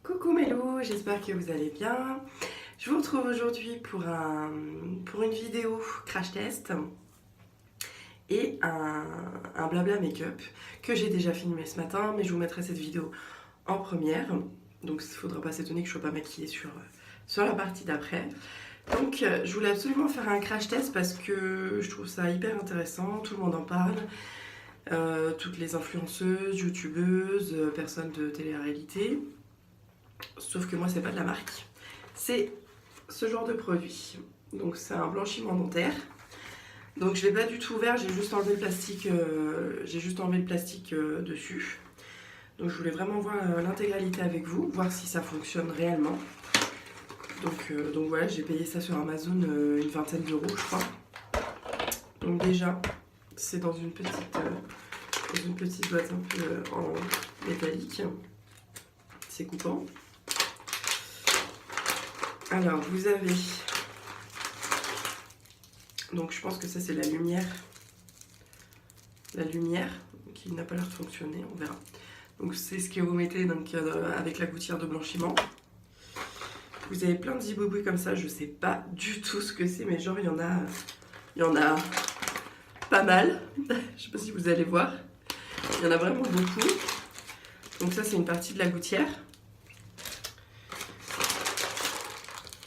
Coucou Mélo, j'espère que vous allez bien. Je vous retrouve aujourd'hui pour une vidéo crash test et un blabla make-up que j'ai déjà filmé ce matin, mais je vous mettrai cette vidéo en première. Donc il ne faudra pas s'étonner que je ne sois pas maquillée sur la partie d'après. Donc je voulais absolument faire un crash test parce que je trouve ça hyper intéressant, tout le monde en parle. Toutes les influenceuses, youtubeuses, personnes de télé-réalité. Sauf que moi c'est pas de la marque, c'est ce genre de produit. Donc c'est un blanchiment dentaire. Donc je l'ai pas du tout ouvert, j'ai juste enlevé le plastique, dessus. Donc je voulais vraiment voir l'intégralité avec vous, voir si ça fonctionne réellement. Donc voilà, j'ai payé ça sur Amazon une vingtaine d'euros je crois. Donc déjà c'est dans une petite boîte un peu en métallique. C'est coupant. Alors vous avez, donc je pense que ça c'est la lumière qui n'a pas l'air de fonctionner, on verra. Donc c'est ce que vous mettez donc, avec la gouttière de blanchiment. Vous avez plein de zibobouis comme ça, je sais pas du tout ce que c'est, mais genre il y en a pas mal. Je sais pas si vous allez voir, il y en a vraiment beaucoup. Donc ça c'est une partie de la gouttière.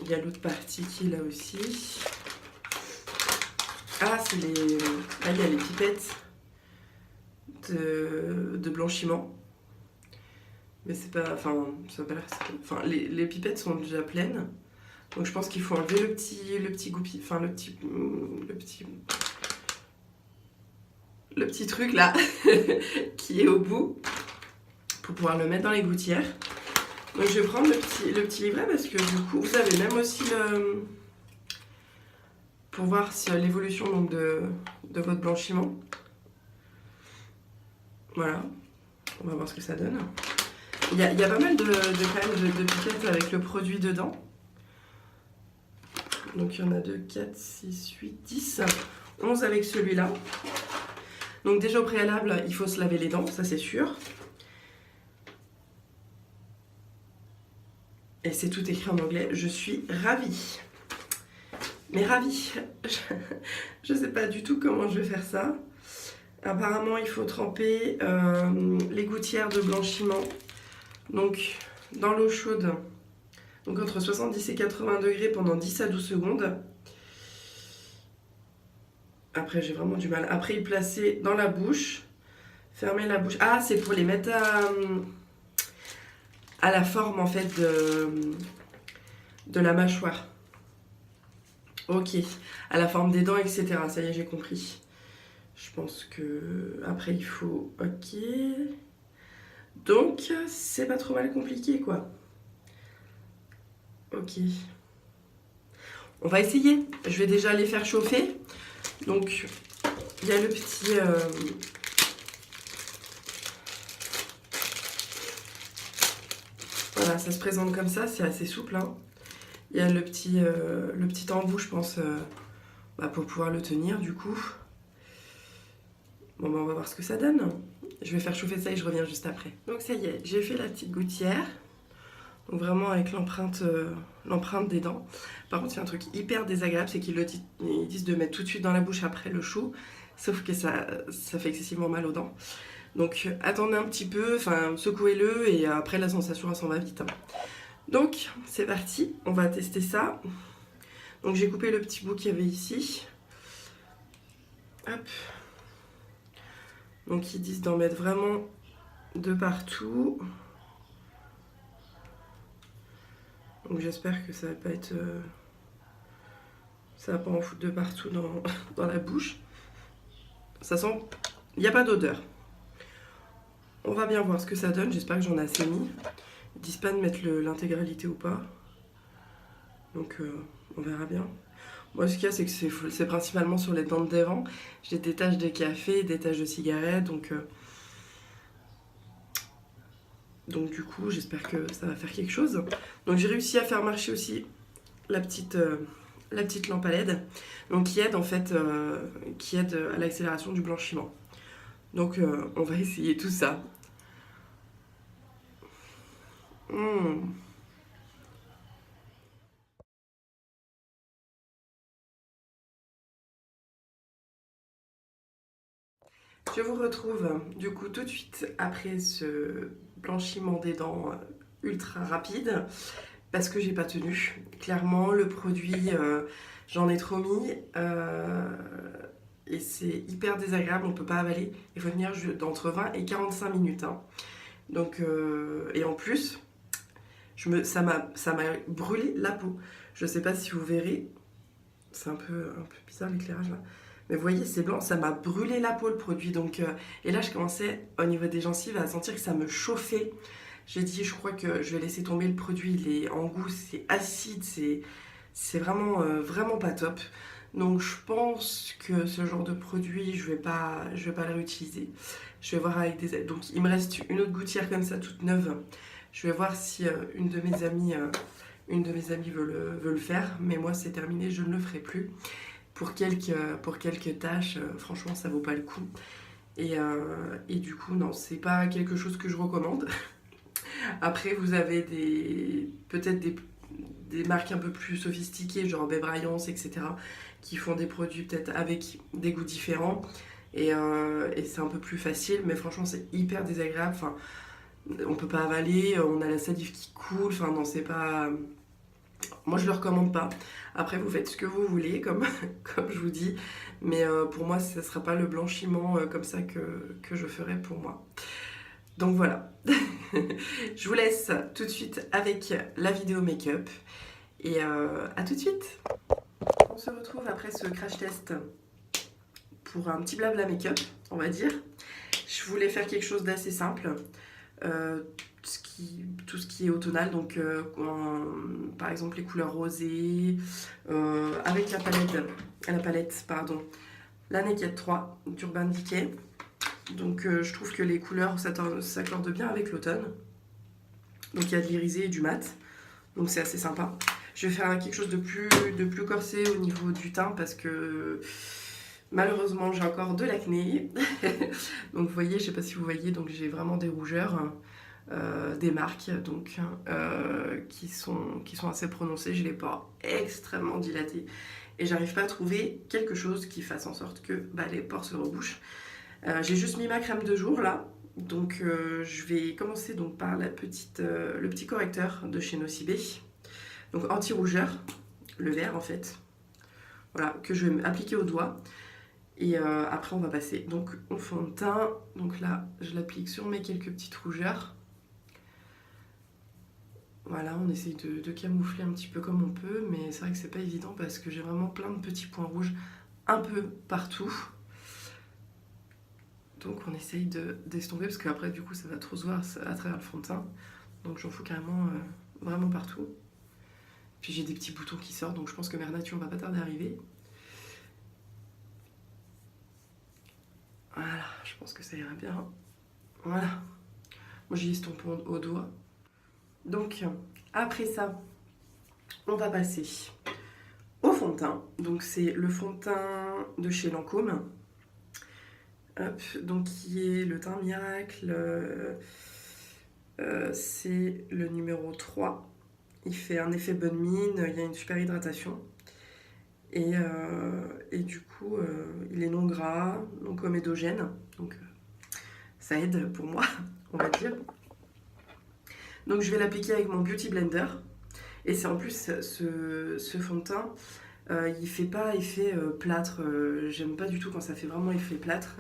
Il y a l'autre partie qui est là aussi. Ah, c'est les... Là, il y a les pipettes de blanchiment. Mais c'est pas... Enfin, ça n'a pas l'air... Enfin, les pipettes sont déjà pleines. Donc je pense qu'il faut enlever le petit goupille... Enfin, le petit truc là, qui est au bout, pour pouvoir le mettre dans les gouttières. Donc je vais prendre le petit livret parce que du coup vous avez même aussi le... pour voir si l'évolution donc de votre blanchiment. Voilà, on va voir ce que ça donne. Il y a pas mal de pipettes avec le produit dedans. Donc il y en a 2, 4, 6, 8, 10, 11 avec celui-là. Donc déjà au préalable, il faut se laver les dents, ça c'est sûr. Et c'est tout écrit en anglais, je suis ravie. Mais ravie. Je sais pas du tout comment je vais faire ça. Apparemment, il faut tremper les gouttières de blanchiment donc dans l'eau chaude, donc entre 70 et 80 degrés pendant 10 à 12 secondes. Après, j'ai vraiment du mal. Après, y placer dans la bouche, fermer la bouche. Ah, c'est pour les mettre à la forme en fait de la mâchoire. Ok, à la forme des dents, etc. Ça y est, j'ai compris. Je pense que après il faut... Ok. Donc, c'est pas trop mal compliqué, quoi. Ok. On va essayer. Je vais déjà les faire chauffer. Donc, il y a le petit... Voilà, ça se présente comme ça, c'est assez souple, hein. Il y a le petit embout, je pense, pour pouvoir le tenir, du coup. Bon, on va voir ce que ça donne. Je vais faire chauffer ça et je reviens juste après. Donc ça y est, j'ai fait la petite gouttière. Donc vraiment avec l'empreinte des dents. Par contre, il y a un truc hyper désagréable, c'est qu'ils disent de mettre tout de suite dans la bouche après le chou. Sauf que ça fait excessivement mal aux dents. Donc attendez un petit peu, enfin secouez-le et après la sensation elle s'en va vite, hein. Donc c'est parti, on va tester ça. Donc j'ai coupé le petit bout qu'il y avait ici. Hop. Donc ils disent d'en mettre vraiment de partout. Donc j'espère que ça va pas être... ça va pas en foutre de partout dans la bouche. Ça sent... Il n'y a pas d'odeur. On va bien voir ce que ça donne, j'espère que j'en ai assez mis. Ils disent pas de mettre l'intégralité ou pas. Donc on verra bien. Moi ce qu'il y a c'est que c'est principalement sur les dents de devant. J'ai des taches de café, des taches de cigarette, donc du coup j'espère que ça va faire quelque chose. Donc j'ai réussi à faire marcher aussi la petite lampe à LED, donc qui aide en fait à l'accélération du blanchiment. Donc on va essayer tout ça. Mmh. Je vous retrouve du coup tout de suite après ce blanchiment des dents ultra rapide parce que j'ai pas tenu. Clairement, le produit, j'en ai trop mis et c'est hyper désagréable, on peut pas avaler. Il faut tenir d'entre 20 et 45 minutes, hein. Donc, et en plus, ça m'a brûlé la peau. Je sais pas si vous verrez, c'est un peu bizarre l'éclairage là. Mais vous voyez, c'est blanc, ça m'a brûlé la peau le produit. Donc, et là, je commençais au niveau des gencives à sentir que ça me chauffait. J'ai dit, je crois que je vais laisser tomber le produit. Il est en goût, c'est acide, c'est vraiment, vraiment pas top. Donc, je pense que ce genre de produit, je vais pas le réutiliser. Je vais voir avec des. Donc, il me reste une autre gouttière comme ça, toute neuve. Je vais voir si une de mes amies veut le faire. Mais moi, c'est terminé, je ne le ferai plus pour quelques tâches, franchement, ça vaut pas le coup. Et du coup, non, c'est pas quelque chose que je recommande. Après, vous avez peut-être des marques un peu plus sophistiquées, genre Babe Bryance, etc., qui font des produits peut-être avec des goûts différents. Et c'est un peu plus facile, mais franchement, c'est hyper désagréable. Enfin, on peut pas avaler, on a la salive qui coule. Enfin, non, c'est pas. Moi, je le recommande pas. Après, vous faites ce que vous voulez, comme, comme je vous dis. Mais pour moi, ce ne sera pas le blanchiment comme ça que je ferai pour moi. Donc voilà. Je vous laisse tout de suite avec la vidéo make-up. Et à tout de suite. On se retrouve après ce crash test pour un petit blabla make-up, on va dire. Je voulais faire quelque chose d'assez simple. Euh, tout ce qui est automnal, donc par exemple les couleurs rosées, avec la palette pardon, la Naked 3 d'Urban Decay. Donc je trouve que les couleurs s'accordent bien avec l'automne. Donc il y a de l'irisé et du mat, donc c'est assez sympa. Je vais faire quelque chose de plus corsé au niveau du teint parce que malheureusement j'ai encore de l'acné. Donc vous voyez, je sais pas si vous voyez, donc j'ai vraiment des rougeurs. Des marques donc, qui sont assez prononcées. J'ai les pores extrêmement dilatés et j'arrive pas à trouver quelque chose qui fasse en sorte que les pores se rebouchent. J'ai juste mis ma crème de jour là, donc je vais commencer donc par le petit correcteur de chez Nocibé, donc anti-rougeur, le vert en fait, voilà, que je vais appliquer au doigt. Et après on va passer donc au fond de teint. Donc là je l'applique sur mes quelques petites rougeurs. Voilà, on essaye de camoufler un petit peu comme on peut, mais c'est vrai que c'est pas évident parce que j'ai vraiment plein de petits points rouges un peu partout. Donc on essaye d'estomper parce qu'après du coup ça va trop se voir à travers le fond de teint. Donc j'en fous carrément vraiment partout. Puis j'ai des petits boutons qui sortent, donc je pense que Mère Nature va pas tarder à arriver. Voilà, je pense que ça ira bien. Voilà. Moi j'ai estompe au doigt. Donc après ça, on va passer au fond de teint. Donc c'est le fond de teint de chez Lancôme. Hop, donc qui est le teint miracle. C'est le numéro 3. Il fait un effet bonne mine, il y a une super hydratation. Et du coup, il est non gras, non comédogène. Donc ça aide pour moi, on va dire. Donc je vais l'appliquer avec mon Beauty Blender. Et c'est en plus ce fond de teint, il fait pas effet plâtre. J'aime pas du tout quand ça fait vraiment effet plâtre.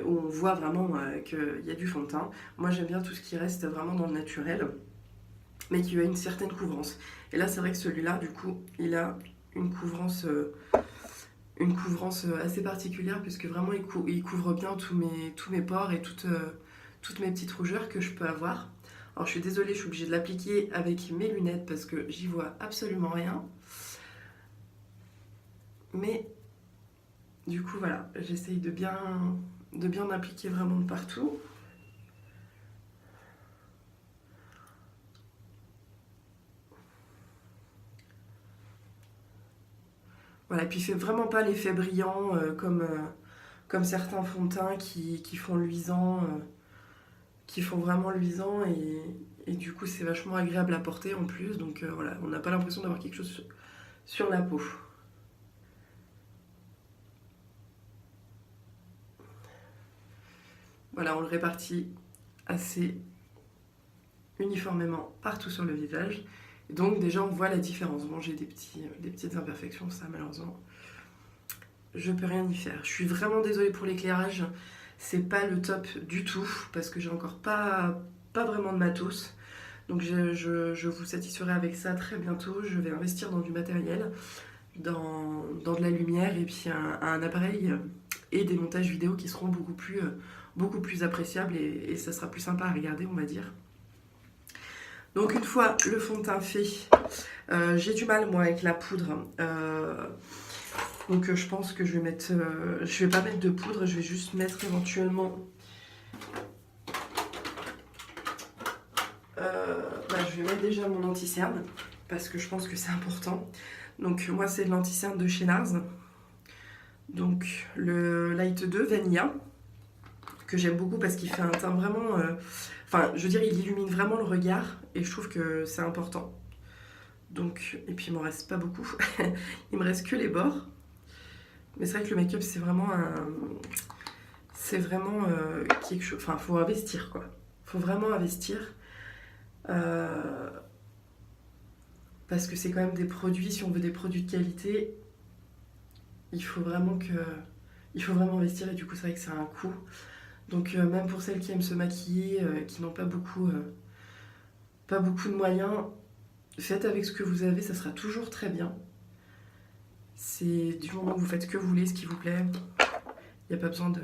Où on voit vraiment qu'il y a du fond de teint. Moi j'aime bien tout ce qui reste vraiment dans le naturel, mais qui a une certaine couvrance. Et là c'est vrai que celui-là, du coup, il a une couvrance assez particulière, puisque vraiment il couvre bien tous mes pores et toutes mes petites rougeurs que je peux avoir. Alors je suis désolée, je suis obligée de l'appliquer avec mes lunettes parce que j'y vois absolument rien. Mais du coup voilà, j'essaye de bien appliquer vraiment de partout. Voilà, et puis il fait vraiment pas l'effet brillant comme certains fonds de teint qui font luisant, qui font vraiment luisant Et du coup, c'est vachement agréable à porter en plus. Donc voilà, on n'a pas l'impression d'avoir quelque chose sur la peau. Voilà, on le répartit assez uniformément partout sur le visage. Donc déjà, on voit la différence. Bon, j'ai des petites imperfections, ça malheureusement, je peux rien y faire. Je suis vraiment désolée pour l'éclairage. C'est pas le top du tout parce que j'ai encore pas vraiment de matos. Donc je vous satisferai avec ça très bientôt. Je vais investir dans du matériel, dans de la lumière et puis un appareil et des montages vidéo qui seront beaucoup plus appréciables et ça sera plus sympa à regarder, on va dire. Donc une fois le fond de teint fait, j'ai du mal moi avec la poudre. Donc je pense que je vais mettre, je vais pas mettre de poudre, je vais juste mettre éventuellement, je vais mettre déjà mon anti-cerne parce que je pense que c'est important. Donc moi c'est de l'anti-cerne de chez NARS, donc le Light 2 Vanilla, que j'aime beaucoup parce qu'il fait un teint vraiment, enfin je veux dire il illumine vraiment le regard et je trouve que c'est important. Donc, et puis il m'en reste pas beaucoup, il me reste que les bords. Mais c'est vrai que le make-up c'est vraiment quelque chose, enfin faut investir quoi, faut vraiment investir parce que c'est quand même des produits, si on veut des produits de qualité, il faut vraiment investir et du coup c'est vrai que c'est un coût. Donc même pour celles qui aiment se maquiller, qui n'ont pas beaucoup de moyens, faites avec ce que vous avez, ça sera toujours très bien. C'est du moment où vous faites ce que vous voulez, ce qui vous plaît. Il n'y a pas besoin de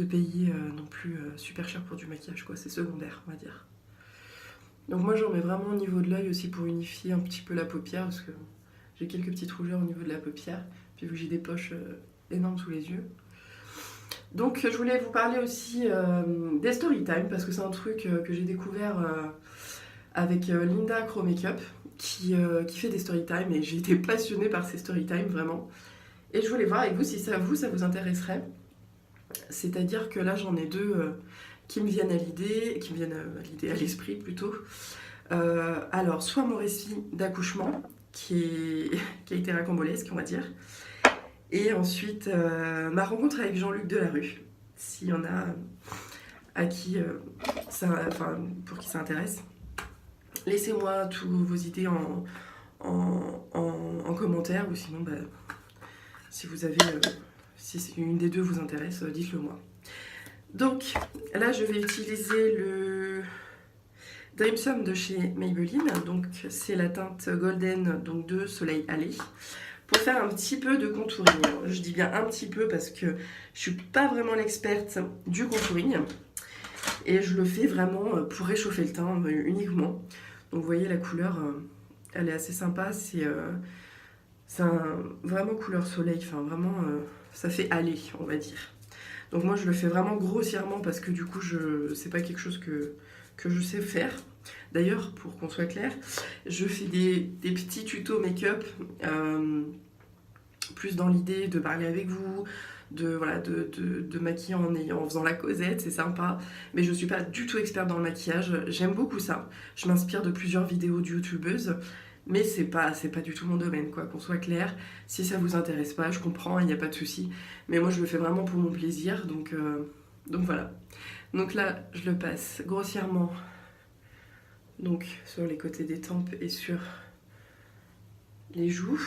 payer non plus super cher pour du maquillage, quoi. C'est secondaire, on va dire. Donc moi, j'en mets vraiment au niveau de l'œil aussi pour unifier un petit peu la paupière, parce que j'ai quelques petites rougeurs au niveau de la paupière. Puis vu que j'ai des poches énormes sous les yeux. Donc je voulais vous parler aussi des story time, parce que c'est un truc que j'ai découvert avec Linda Acro Makeup, qui fait des story time, et j'ai été passionnée par ces story time vraiment. Et je voulais voir avec vous si ça vous intéresserait. C'est-à-dire que là j'en ai deux qui me viennent à l'esprit plutôt. Alors soit mon récit d'accouchement qui a été rocambolesque on va dire, et ensuite ma rencontre avec Jean-Luc Delarue, s'il y en a à qui pour qui ça intéresse. Laissez-moi toutes vos idées en commentaire, ou sinon si vous avez si une des deux vous intéresse, dites-le moi. Donc là je vais utiliser le Dream Sum de chez Maybelline, donc c'est la teinte Golden, donc de Soleil Allé, pour faire un petit peu de contouring. Alors, je dis bien un petit peu parce que je suis pas vraiment l'experte du contouring et je le fais vraiment pour réchauffer le teint uniquement. Donc vous voyez la couleur, elle est assez sympa, c'est vraiment couleur soleil, enfin vraiment ça fait aller on va dire. Donc moi je le fais vraiment grossièrement parce que du coup c'est pas quelque chose que je sais faire. D'ailleurs pour qu'on soit clair, je fais des petits tutos make-up plus dans l'idée de parler avec vous, de maquiller en faisant la causette, c'est sympa, mais je suis pas du tout experte dans le maquillage. J'aime beaucoup ça, je m'inspire de plusieurs vidéos de youtubeuses, mais c'est pas du tout mon domaine, quoi, qu'on soit clair. Si ça vous intéresse pas, je comprends, il n'y a pas de souci, mais moi je le fais vraiment pour mon plaisir, donc voilà. Donc là je le passe grossièrement donc sur les côtés des tempes et sur les joues.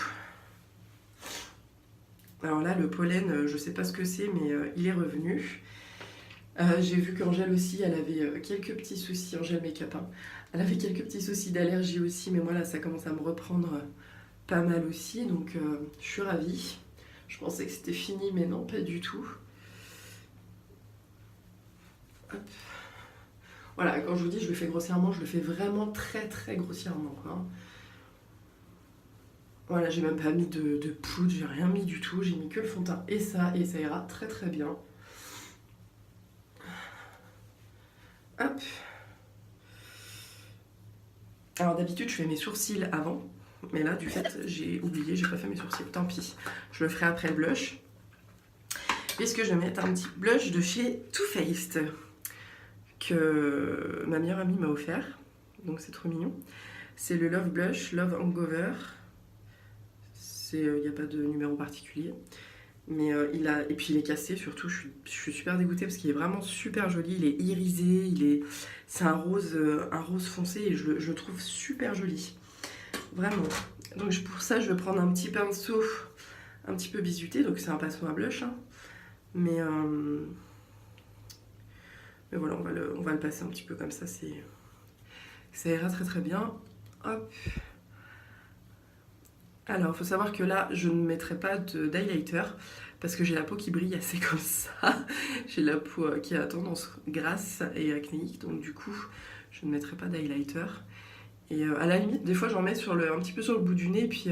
Alors là, le pollen, je sais pas ce que c'est, mais il est revenu. J'ai vu qu'Angèle aussi, elle avait quelques petits soucis, Angèle Make-up, hein. Elle avait quelques petits soucis d'allergie aussi, mais moi là, ça commence à me reprendre pas mal aussi, donc je suis ravie. Je pensais que c'était fini, mais non, pas du tout. Hop. Voilà, quand je vous dis je le fais grossièrement, je le fais vraiment très très grossièrement, hein. Voilà, j'ai même pas mis de poudre, j'ai rien mis du tout, j'ai mis que le fond de teint et ça ira très très bien. Hop. Alors d'habitude je fais mes sourcils avant, mais là du fait j'ai oublié, j'ai pas fait mes sourcils, tant pis. Je le ferai après le blush, puisque je vais mettre un petit blush de chez Too Faced, que ma meilleure amie m'a offert. Donc c'est trop mignon. C'est le Love Blush, Love Hangover. Il n'y a pas de numéro particulier. Mais et puis il est cassé surtout, je suis super dégoûtée parce qu'il est vraiment super joli, il est irisé, c'est un rose foncé et je le trouve super joli. Vraiment. Donc pour ça je vais prendre un petit pinceau un petit peu bisuté, donc c'est un pinceau à blush. Hein. Mais voilà, on va le passer un petit peu comme ça, ça ira très très bien. Hop. Alors, il faut savoir que là, je ne mettrai pas d'highlighter parce que j'ai la peau qui brille assez comme ça. J'ai la peau qui a tendance grasse et acnéique, donc du coup, je ne mettrai pas d'highlighter. Et à la limite, des fois, j'en mets un petit peu sur le bout du nez, puis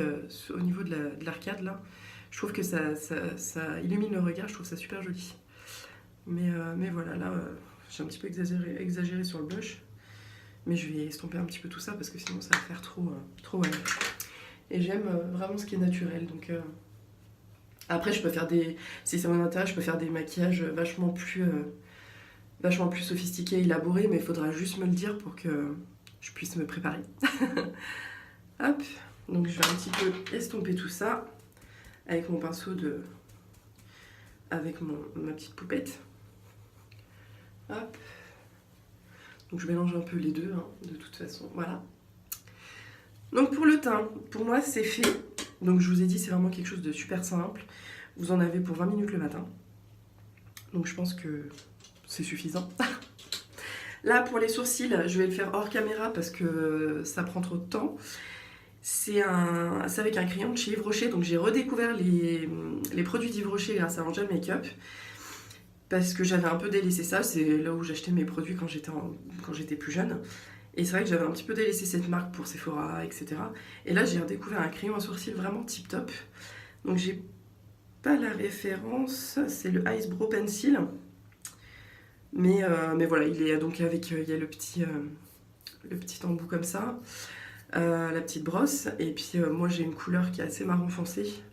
au niveau de l'arcade, là, je trouve que ça illumine le regard, je trouve ça super joli. Mais voilà, là, j'ai un petit peu exagéré sur le blush. Mais je vais estomper un petit peu tout ça parce que sinon, ça va faire trop ouais. Et j'aime vraiment ce qui est naturel. Donc après, je peux faire si ça m'intéresse, je peux faire des maquillages vachement plus sophistiqués, élaborés, mais il faudra juste me le dire pour que je puisse me préparer. Hop, donc je vais un petit peu estomper tout ça avec mon pinceau avec ma petite poupette. Hop. Donc je mélange un peu les deux, hein, de toute façon. Voilà. Donc pour le teint, pour moi c'est fait. Donc je vous ai dit c'est vraiment quelque chose de super simple. Vous en avez pour 20 minutes le matin. Donc je pense que c'est suffisant. Là pour les sourcils, je vais le faire hors caméra parce que ça prend trop de temps. C'est avec un crayon de chez Yves Rocher. Donc j'ai redécouvert les produits d'Yves Rocher grâce à Angel Makeup. Parce que j'avais un peu délaissé ça. C'est là où j'achetais mes produits quand j'étais plus jeune. Et c'est vrai que j'avais un petit peu délaissé cette marque pour Sephora, etc. Et là, j'ai redécouvert un crayon à sourcils vraiment tip top. Donc, j'ai pas la référence. C'est le Ice Brow Pencil. Mais voilà, il est donc il y a le petit embout comme ça. La petite brosse. Et puis, moi, j'ai une couleur qui est assez marron foncé.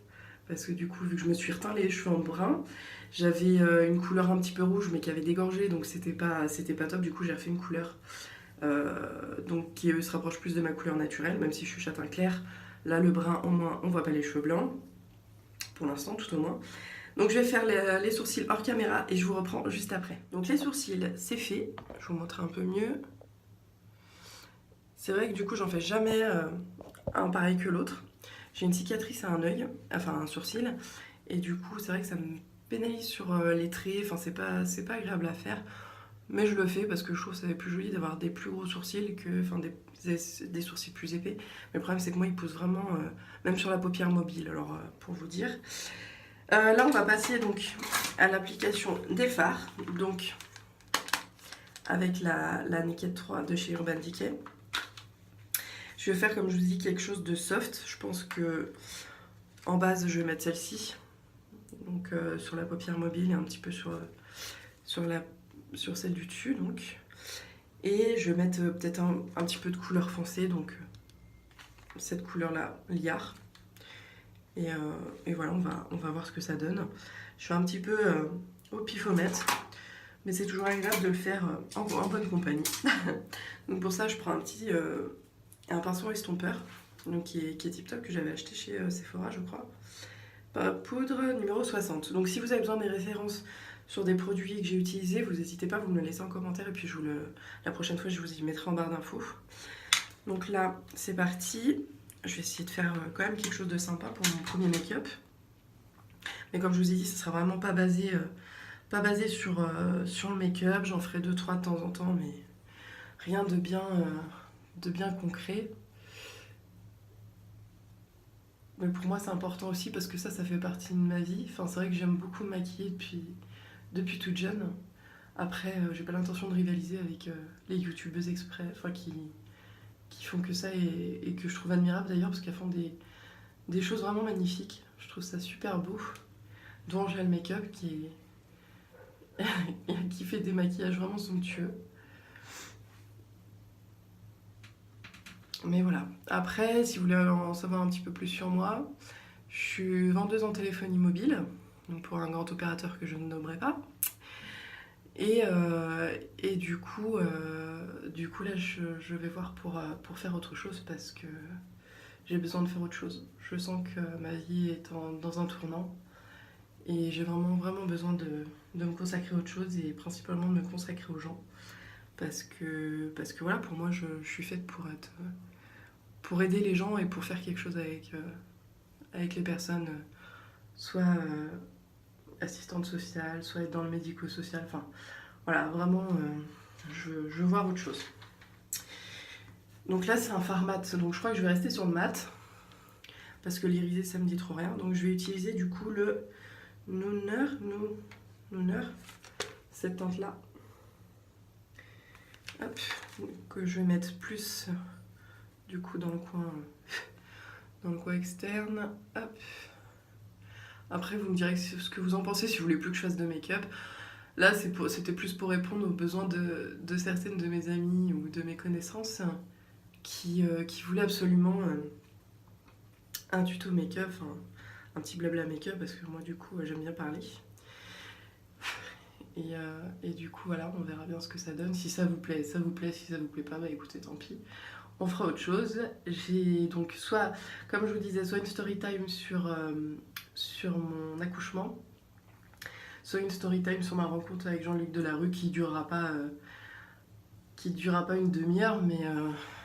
Parce que du coup, vu que je me suis reteint les cheveux en brun, j'avais une couleur un petit peu rouge, mais qui avait dégorgé. Donc, c'était pas top. Du coup, j'ai refait une couleur. Donc qui se rapproche plus de ma couleur naturelle, même si je suis châtain clair. Là le brun au moins on voit pas les cheveux blancs, pour l'instant tout au moins. Donc je vais faire les sourcils hors caméra et je vous reprends juste après. Donc les sourcils c'est fait, je vais vous montrer un peu mieux. C'est vrai que du coup j'en fais jamais un pareil que l'autre. J'ai une cicatrice à un œil, enfin un sourcil, et du coup c'est vrai que ça me pénalise sur les traits, enfin c'est pas agréable à faire. Mais je le fais parce que je trouve que c'est plus joli d'avoir des plus gros sourcils que des sourcils plus épais. Mais le problème c'est que moi ils poussent vraiment, même sur la paupière mobile, alors pour vous dire. Là on va passer donc à l'application des fards. Donc avec la Naked 3 de chez Urban Decay. Je vais faire comme je vous dis quelque chose de soft. Je pense que en base je vais mettre celle-ci. Donc sur la paupière mobile et un petit peu sur celle du dessus donc. Et je vais mettre peut-être un petit peu de couleur foncée, donc cette couleur là, liard. Et voilà, on va voir ce que ça donne. Je suis un petit peu au pifomètre, mais c'est toujours agréable de le faire en bonne compagnie. Donc pour ça je prends un pinceau estompeur donc qui est tip top, que j'avais acheté chez Sephora je crois. Poudre numéro 60. Donc si vous avez besoin des références sur des produits que j'ai utilisés, vous n'hésitez pas, vous me le laissez en commentaire et puis la prochaine fois je vous y mettrai en barre d'infos. Donc là c'est parti, je vais essayer de faire quand même quelque chose de sympa pour mon premier make-up. Mais comme je vous ai dit, ce sera vraiment pas basé sur le make-up, j'en ferai 2-3 de temps en temps, mais rien de bien concret. Mais pour moi c'est important aussi parce que ça fait partie de ma vie. Enfin c'est vrai que j'aime beaucoup me maquiller depuis toute jeune. Après j'ai pas l'intention de rivaliser avec les youtubeuses exprès, enfin qui font que ça et que je trouve admirable d'ailleurs parce qu'elles font des choses vraiment magnifiques. Je trouve ça super beau. Dont Angel Makeup qui fait des maquillages vraiment somptueux. Mais voilà. Après, si vous voulez en savoir un petit peu plus sur moi, je suis vendeuse en téléphonie mobile, donc pour un grand opérateur que je ne nommerai pas. Et du coup là je vais voir pour faire autre chose parce que j'ai besoin de faire autre chose. Je sens que ma vie est dans un tournant et j'ai vraiment besoin de me consacrer à autre chose et principalement de me consacrer aux gens. Parce que voilà, pour moi je suis faite pour aider les gens et pour faire quelque chose avec les personnes, soit assistante sociale, soit être dans le médico-social, enfin voilà, vraiment je veux voir autre chose. Donc là c'est un fard mat, donc je crois que je vais rester sur le mat parce que l'irisé ça me dit trop rien. Donc je vais utiliser du coup le Nooner, cette teinte là. Hop, que je vais mettre plus du coup dans le coin externe. Hop. Après vous me direz ce que vous en pensez si vous voulez plus que je fasse de make-up. Là c'était plus pour répondre aux besoins de certaines de mes amies ou de mes connaissances qui voulaient absolument un tuto make-up, un petit blabla make-up parce que moi du coup j'aime bien parler. Et du coup voilà, on verra bien ce que ça donne. Si ça vous plaît, ça vous plaît. Si ça vous plaît pas, bah écoutez, tant pis. On fera autre chose. J'ai donc soit, comme je vous disais, soit une story time sur mon accouchement, soit une story time sur ma rencontre avec Jean-Luc Delarue qui durera pas une demi-heure,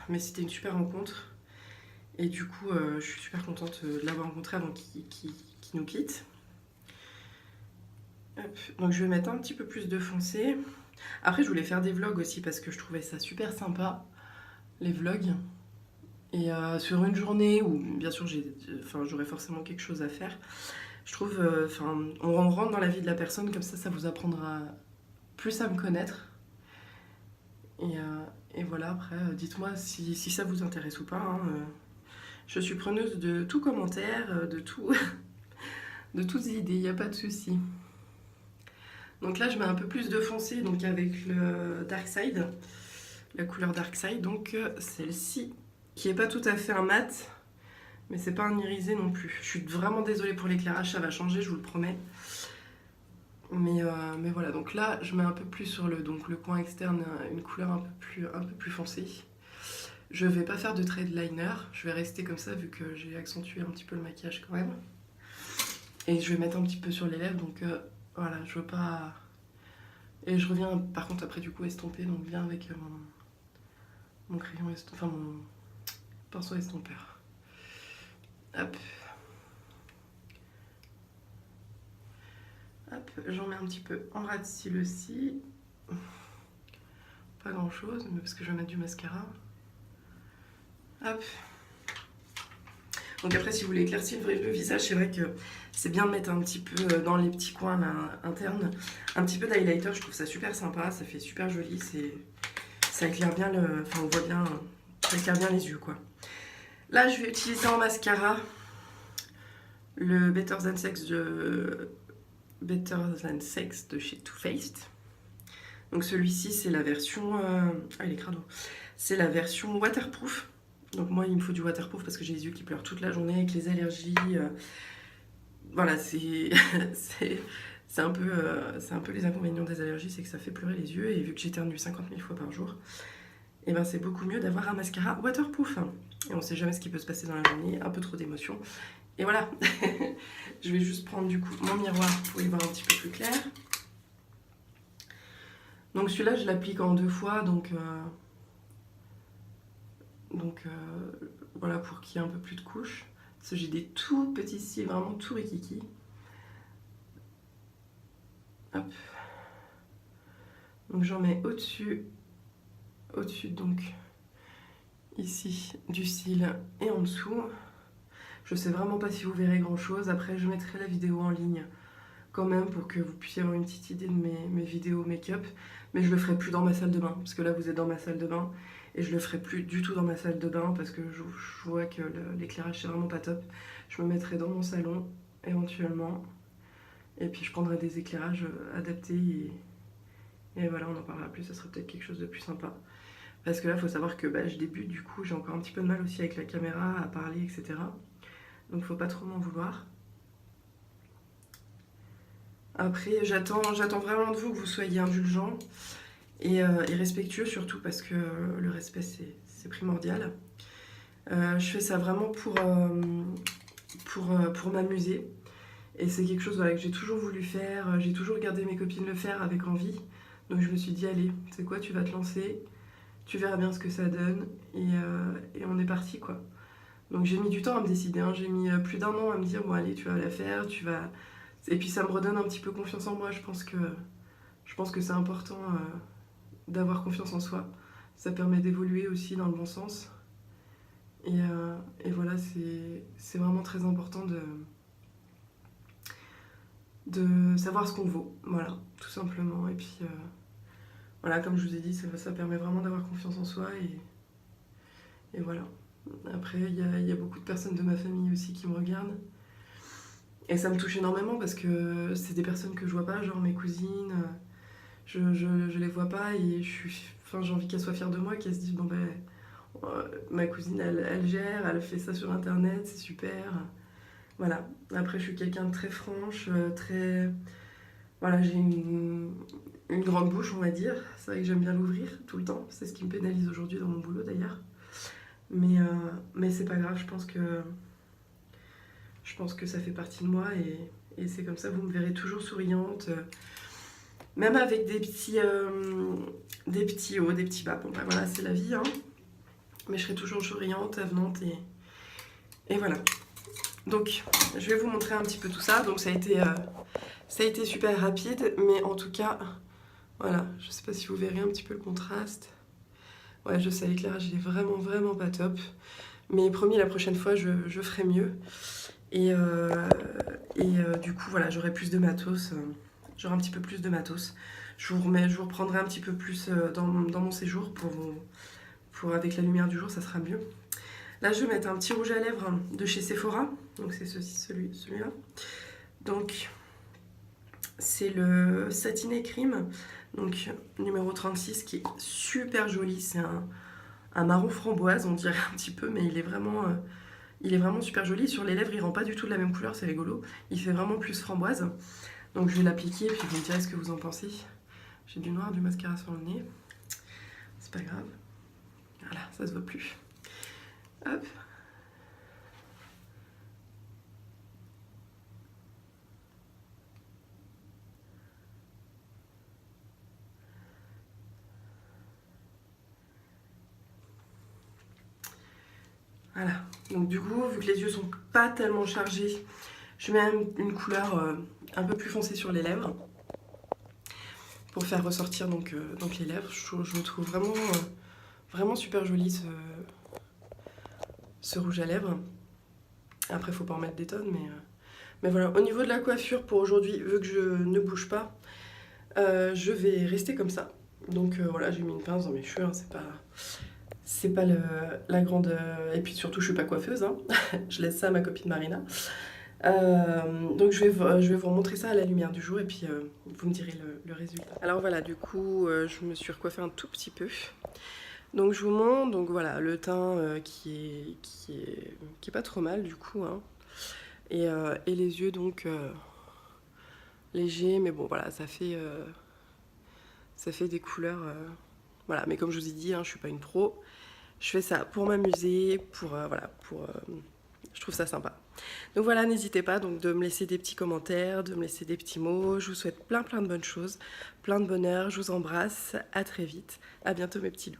mais c'était une super rencontre. Et du coup, je suis super contente de l'avoir rencontré avant qu'il nous quitte. Hop. Donc je vais mettre un petit peu plus de foncé. Après je voulais faire des vlogs aussi parce que je trouvais ça super sympa, les vlogs. Et sur une journée où bien sûr j'aurais forcément quelque chose à faire, je trouve, on rentre dans la vie de la personne comme ça vous apprendra plus à me connaître. Et voilà, après dites-moi si ça vous intéresse ou pas. Hein, je suis preneuse de tout commentaire, de tout, de toutes idées, il n'y a pas de souci. Donc là je mets un peu plus de foncé donc avec le Dark Side, la couleur Dark Side, donc celle-ci qui est pas tout à fait un mat mais c'est pas un irisé non plus. Je suis vraiment désolée pour l'éclairage, ça va changer, je vous le promets. Mais voilà, donc là je mets un peu plus sur le coin externe une couleur un peu plus foncée. Je vais pas faire de trade liner, je vais rester comme ça vu que j'ai accentué un petit peu le maquillage quand même. Et je vais mettre un petit peu sur les lèvres, donc voilà, je veux pas... Et je reviens par contre après du coup estomper, donc bien avec mon crayon, mon pinceau estompeur. Hop. Hop, j'en mets un petit peu en ras de cils aussi. Pas grand chose, mais parce que je vais mettre du mascara. Hop. Donc après si vous voulez éclaircir le visage, c'est vrai que c'est bien de mettre un petit peu dans les petits coins là, internes, un petit peu d'highlighter, je trouve ça super sympa, ça fait super joli, ça éclaire bien on voit bien, ça éclaire bien les yeux quoi. Là je vais utiliser en mascara le Better Than Sex de chez Too Faced. Donc celui-ci c'est la version, il est crado, c'est la version waterproof. Donc moi il me faut du waterproof parce que j'ai les yeux qui pleurent toute la journée avec les allergies. Voilà, c'est un peu les inconvénients des allergies, c'est que ça fait pleurer les yeux. Et vu que j'éternue 50 000 fois par jour, et ben c'est beaucoup mieux d'avoir un mascara waterproof. Et on sait jamais ce qui peut se passer dans la journée, un peu trop d'émotions. Et voilà, je vais juste prendre du coup mon miroir pour y voir un petit peu plus clair. Donc celui-là je l'applique en 2 fois, donc voilà, pour qu'il y ait un peu plus de couches. Parce que j'ai des tout petits cils, vraiment tout rikiki. Hop. Donc j'en mets au-dessus donc ici du cil et en dessous. Je sais vraiment pas si vous verrez grand chose. Après je mettrai la vidéo en ligne quand même pour que vous puissiez avoir une petite idée de mes vidéos make-up. Mais je le ferai plus dans ma salle de bain parce que là vous êtes dans ma salle de bain. Et je le ferai plus du tout dans ma salle de bain parce que je vois que l'éclairage c'est vraiment pas top. Je me mettrai dans mon salon éventuellement. Et puis je prendrai des éclairages adaptés et voilà, on en parlera plus, ça serait peut-être quelque chose de plus sympa. Parce que là, il faut savoir que je débute, du coup, j'ai encore un petit peu de mal aussi avec la caméra, à parler, etc. Donc faut pas trop m'en vouloir. Après, j'attends vraiment de vous que vous soyez indulgents et respectueux surtout parce que le respect c'est primordial. Je fais ça vraiment pour m'amuser. Et c'est quelque chose voilà, que j'ai toujours voulu faire. J'ai toujours regardé mes copines le faire avec envie. Donc je me suis dit, allez, tu sais quoi, tu vas te lancer. Tu verras bien ce que ça donne. Et on est parti, quoi. Donc j'ai mis du temps à me décider. Hein. J'ai mis plus d'1 an à me dire, bon allez, tu vas la faire. Tu vas... Et puis ça me redonne un petit peu confiance en moi. Je pense que c'est important d'avoir confiance en soi. Ça permet d'évoluer aussi dans le bon sens. Et voilà, c'est vraiment très important de savoir ce qu'on vaut, voilà, tout simplement. Et puis, voilà, comme je vous ai dit, ça permet vraiment d'avoir confiance en soi. Et voilà. Après, il y a beaucoup de personnes de ma famille aussi qui me regardent. Et ça me touche énormément parce que c'est des personnes que je vois pas, genre mes cousines. Je les vois pas et j'ai envie qu'elles soient fières de moi, qu'elles se disent, bon ben, ma cousine, elle gère, elle fait ça sur internet, c'est super. Voilà. Après, je suis quelqu'un de très franche, très... Voilà, j'ai une grande bouche, on va dire. C'est vrai que j'aime bien l'ouvrir tout le temps. C'est ce qui me pénalise aujourd'hui dans mon boulot, d'ailleurs. Mais c'est pas grave, je pense que ça fait partie de moi et c'est comme ça, vous me verrez toujours souriante. Même avec des petits hauts, des petits bas. Bon, bah voilà, c'est la vie, hein. Mais je serai toujours souriante, avenante et voilà. Donc, je vais vous montrer un petit peu tout ça. Donc, ça a été super rapide, mais en tout cas, voilà. Je sais pas si vous verrez un petit peu le contraste. Ouais, je sais, l'éclairage, il est vraiment, vraiment pas top. Mais promis, la prochaine fois, je ferai mieux. Et du coup, voilà, j'aurai plus de matos. J'aurai un petit peu plus de matos. Je vous reprendrai un petit peu plus dans mon séjour avec la lumière du jour, ça sera mieux. Là, je vais mettre un petit rouge à lèvres de chez Sephora. Donc, c'est celui-là. Donc, c'est le Satiné Crime, donc numéro 36, qui est super joli. C'est un marron framboise, on dirait un petit peu, mais il est vraiment super joli. Sur les lèvres, il rend pas du tout de la même couleur, c'est rigolo. Il fait vraiment plus framboise. Donc, je vais l'appliquer, puis vous me direz ce que vous en pensez. J'ai du noir, du mascara sur le nez. C'est pas grave. Voilà, ça se voit plus. Hop. Voilà. Donc du coup, vu que les yeux sont pas tellement chargés, je mets une couleur un peu plus foncée sur les lèvres pour faire ressortir donc les lèvres. Je le trouve vraiment super joli ce rouge à lèvres. Après, faut pas en mettre des tonnes, mais voilà. Au niveau de la coiffure pour aujourd'hui, vu que je ne bouge pas, je vais rester comme ça. Donc voilà, j'ai mis une pince dans mes cheveux, hein, c'est pas la grande... Et puis surtout, je suis pas coiffeuse, hein. Je laisse ça à ma copine Marina. Donc je vais vous remontrer ça à la lumière du jour et puis vous me direz le résultat. Alors voilà, du coup, je me suis recoiffée un tout petit peu. Donc je vous montre, donc voilà, le teint qui est pas trop mal du coup, hein. Et les yeux donc légers, mais bon voilà, ça fait des couleurs... Voilà, mais comme je vous ai dit, hein, je suis pas une pro. Je fais ça pour m'amuser, je trouve ça sympa. Donc voilà, n'hésitez pas donc de me laisser des petits commentaires, de me laisser des petits mots. Je vous souhaite plein de bonnes choses, plein de bonheur. Je vous embrasse. À très vite. À bientôt mes petits loups.